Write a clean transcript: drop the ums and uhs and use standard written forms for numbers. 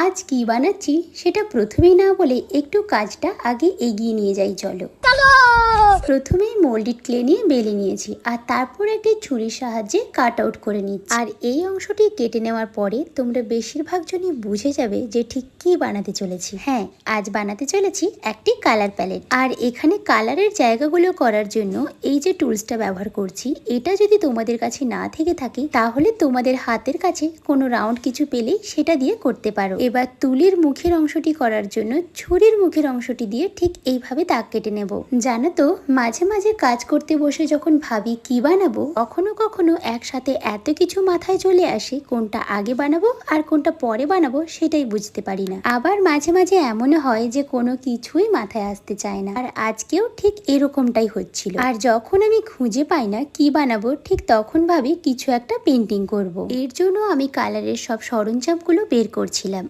আজ কি বানাচ্ছি সেটা প্রথমেই না বলে একটু কাজটা আগে এগিয়ে নিয়ে যাই চলো। প্রথমেই মোল্ডেড ক্লে নিয়ে বেলে নিয়েছি আর তারপর একটি ছুরির সাহায্যে কাট আউট করে নিচ্ছি। আর এই অংশটি কেটে নেওয়ার পরে তোমরা বেশিরভাগ জনই বুঝে যাবে যে ঠিক কি বানাতে চলেছি। হ্যাঁ, আজ বানাতে চলেছি একটি কালার প্যালেট। আর এখানে কালারের জায়গাগুলো করার জন্য এই যে টুলসটা ব্যবহার করছি, এটা যদি তোমাদের কাছে না থেকে থাকে তাহলে তোমাদের হাতের কাছে কোনো রাউন্ড কিছু পেলেই সেটা দিয়ে করতে পারো। এবার তুলির মুখের অংশটি করার জন্য ছুরির মুখের অংশটি দিয়ে ঠিক এইভাবে দাগ কেটে নেব। জানো তো, মাঝে মাঝে কাজ করতে বসে যখন ভাবি কি বানাবো, কখনো কখনো একসাথে এত কিছু মাথায় চলে আসে, কোনটা আগে বানাবো আর কোনটা পরে বানাবো সেটাই বুঝতে পারি না। আবার মাঝে মাঝে এমনও হয় যে কোনো কিছুই মাথায় আসতে চায় না। আর আজকেও ঠিক এরকমটাই হচ্ছিল। আর যখন আমি খুঁজে পাই না কি বানাবো, ঠিক তখন ভাবি কিছু একটা পেন্টিং করব। এর জন্য আমি কালারের সব সরঞ্জামগুলো বের করছিলাম।